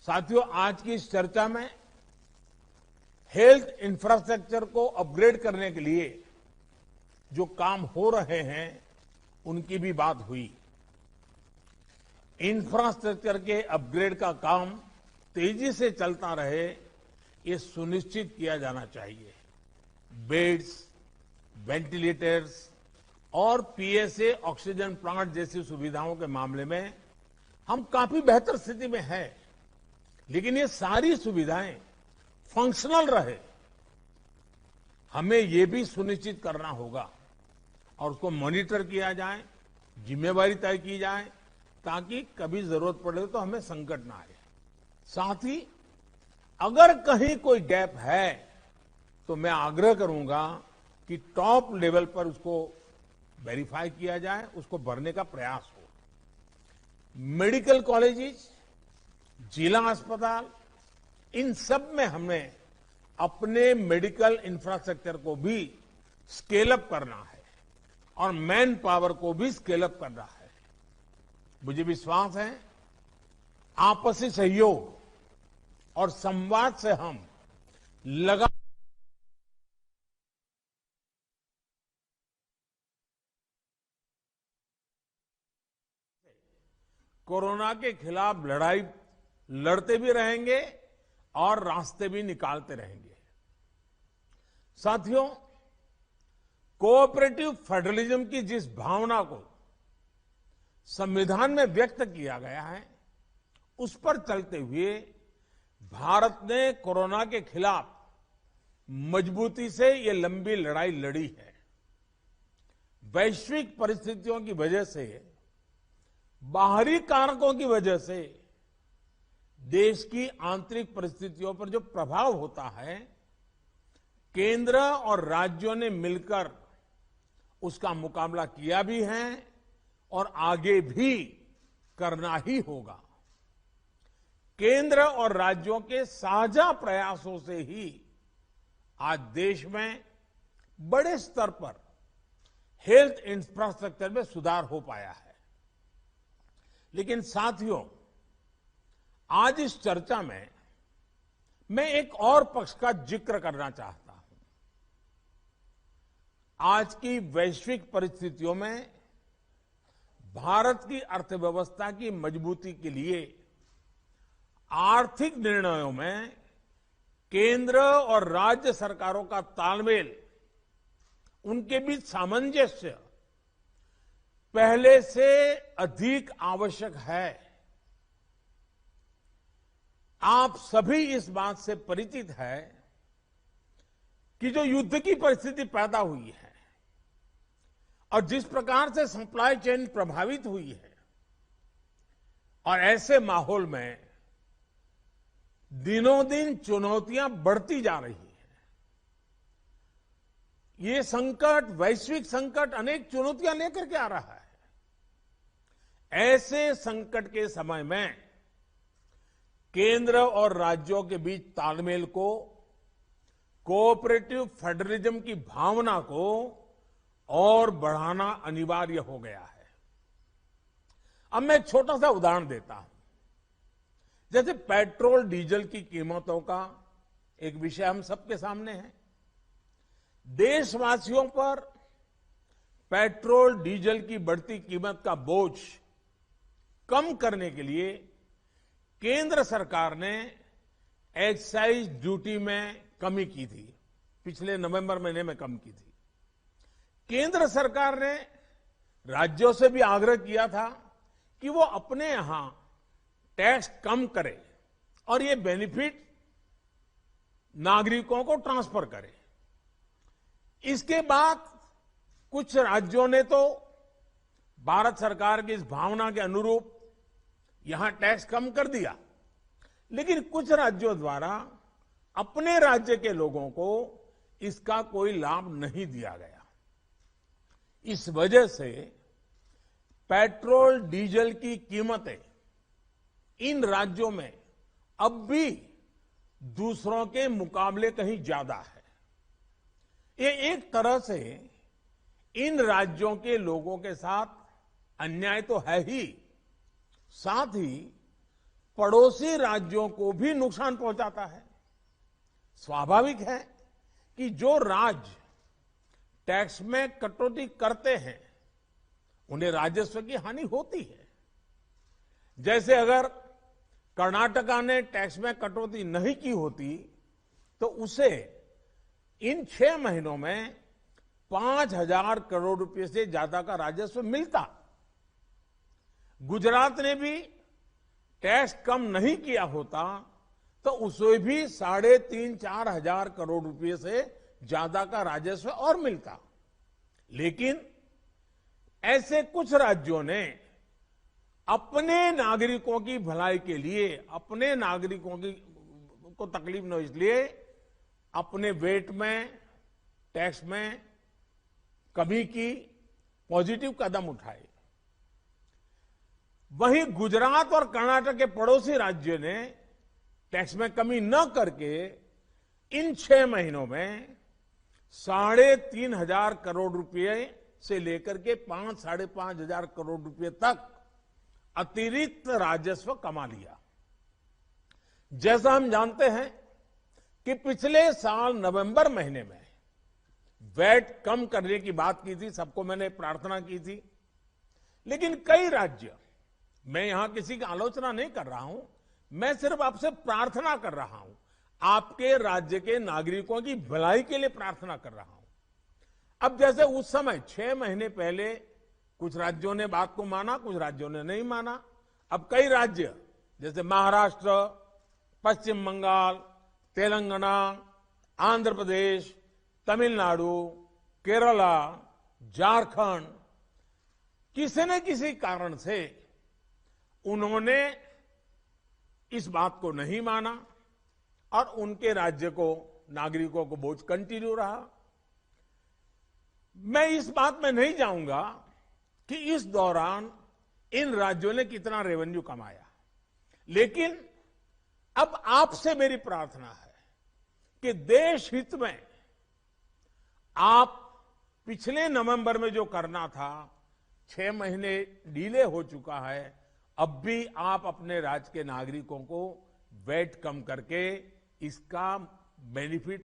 साथियों, आज की इस चर्चा में हेल्थ इंफ्रास्ट्रक्चर को अपग्रेड करने के लिए जो काम हो रहे हैं उनकी भी बात हुई। इंफ्रास्ट्रक्चर के अपग्रेड का काम तेजी से चलता रहे, ये सुनिश्चित किया जाना चाहिए। बेड्स, वेंटिलेटर्स और पीएसए ऑक्सीजन प्लांट जैसी सुविधाओं के मामले में हम काफी बेहतर स्थिति में हैं, लेकिन ये सारी सुविधाएं फंक्शनल रहे, हमें ये भी सुनिश्चित करना होगा और उसको मॉनिटर किया जाए, जिम्मेवारी तय की जाए, ताकि कभी जरूरत पड़े तो हमें संकट ना आए। साथ ही अगर कहीं कोई गैप है तो मैं आग्रह करूंगा कि टॉप लेवल पर उसको वेरीफाई किया जाए, उसको भरने का प्रयास हो। मेडिकल कॉलेजेस, जिला अस्पताल, इन सब में हमें अपने मेडिकल इंफ्रास्ट्रक्चर को भी स्केल अप करना है और मैन पावर को भी स्केल अप करना है। मुझे विश्वास है आपसी सहयोग और संवाद से हम लगातार कोरोना के खिलाफ लड़ाई लड़ते भी रहेंगे और रास्ते भी निकालते रहेंगे। साथियों, कोऑपरेटिव फेडरलिज्म की जिस भावना को संविधान में व्यक्त किया गया है, उस पर चलते हुए भारत ने कोरोना के खिलाफ मजबूती से ये लंबी लड़ाई लड़ी है। वैश्विक परिस्थितियों की वजह से, बाहरी कारकों की वजह से देश की आंतरिक परिस्थितियों पर जो प्रभाव होता है, केंद्र और राज्यों ने मिलकर उसका मुकाबला किया भी है और आगे भी करना ही होगा। केंद्र और राज्यों के साझा प्रयासों से ही आज देश में बड़े स्तर पर हेल्थ इंफ्रास्ट्रक्चर में सुधार हो पाया है। लेकिन साथियों, आज इस चर्चा में मैं एक और पक्ष का जिक्र करना चाहता हूं। आज की वैश्विक परिस्थितियों में भारत की अर्थव्यवस्था की मजबूती के लिए आर्थिक निर्णयों में केंद्र और राज्य सरकारों का तालमेल, उनके बीच सामंजस्य पहले से अधिक आवश्यक है। आप सभी इस बात से परिचित है कि जो युद्ध की परिस्थिति पैदा हुई है और जिस प्रकार से सप्लाई चेन प्रभावित हुई है, और ऐसे माहौल में दिनों दिन चुनौतियां बढ़ती जा रही हैं। ये संकट, वैश्विक संकट, अनेक चुनौतियां लेकर के आ रहा है। ऐसे संकट के समय में केंद्र और राज्यों के बीच तालमेल को, कोऑपरेटिव फेडरलिज्म की भावना को और बढ़ाना अनिवार्य हो गया है। अब मैं एक छोटा सा उदाहरण देता हूं। जैसे पेट्रोल डीजल की कीमतों का एक विषय हम सबके सामने है। देशवासियों पर पेट्रोल डीजल की बढ़ती कीमत का बोझ कम करने के लिए केंद्र सरकार ने एक्साइज ड्यूटी में कमी की थी। पिछले नवंबर महीने में कम की थी। केंद्र सरकार ने राज्यों से भी आग्रह किया था कि वो अपने यहां टैक्स कम करे और ये बेनिफिट नागरिकों को ट्रांसफर करे। इसके बाद कुछ राज्यों ने तो भारत सरकार की इस भावना के अनुरूप यहां टैक्स कम कर दिया, लेकिन कुछ राज्यों द्वारा अपने राज्य के लोगों को इसका कोई लाभ नहीं दिया गया। इस वजह से पेट्रोल डीजल की कीमतें इन राज्यों में अब भी दूसरों के मुकाबले कहीं ज्यादा है। ये एक तरह से इन राज्यों के लोगों के साथ अन्याय तो है ही, साथ ही पड़ोसी राज्यों को भी नुकसान पहुंचाता है। स्वाभाविक है कि जो राज्य टैक्स में कटौती करते हैं उन्हें राजस्व की हानि होती है। जैसे अगर कर्नाटका ने टैक्स में कटौती नहीं की होती तो उसे इन 6 महीनों में 5,000 करोड़ रुपए से ज्यादा का राजस्व मिलता। गुजरात ने भी टैक्स कम नहीं किया होता तो उसे भी 3,500-4 हजार करोड़ रुपए से ज्यादा का राजस्व और मिलता। लेकिन ऐसे कुछ राज्यों ने अपने नागरिकों की भलाई के लिए, अपने नागरिकों को तकलीफ न हो इसलिए अपने वेट में, टैक्स में कमी की, पॉजिटिव कदम उठाए। वहीं गुजरात और कर्नाटक के पड़ोसी राज्य ने टैक्स में कमी न करके इन 6 महीनों में 3,500 करोड़ रुपए से लेकर के 5-5.5 हजार करोड़ रुपए तक अतिरिक्त राजस्व कमा लिया। जैसा हम जानते हैं कि पिछले साल नवंबर महीने में वैट कम करने की बात की थी, सबको मैंने प्रार्थना की थी, लेकिन कई राज्य, मैं यहां किसी की आलोचना नहीं कर रहा हूं, मैं सिर्फ आपसे प्रार्थना कर रहा हूं, आपके राज्य के नागरिकों की भलाई के लिए प्रार्थना कर रहा हूं। अब जैसे उस समय 6 महीने पहले कुछ राज्यों ने बात को माना, कुछ राज्यों ने नहीं माना। अब कई राज्य जैसे महाराष्ट्र, पश्चिम बंगाल, तेलंगाना, आंध्र प्रदेश, तमिलनाडु, केरला, झारखंड, किसी न किसी कारण से उन्होंने इस बात को नहीं माना और उनके राज्य को, नागरिकों को बोझ कंटिन्यू रहा। मैं इस बात में नहीं जाऊंगा कि इस दौरान इन राज्यों ने कितना रेवेन्यू कमाया, लेकिन अब आपसे मेरी प्रार्थना है कि देश हित में आप पिछले नवंबर में जो करना था, 6 महीने डिले हो चुका है, अब भी आप अपने राज्य के नागरिकों को वैट कम करके इसका बेनिफिट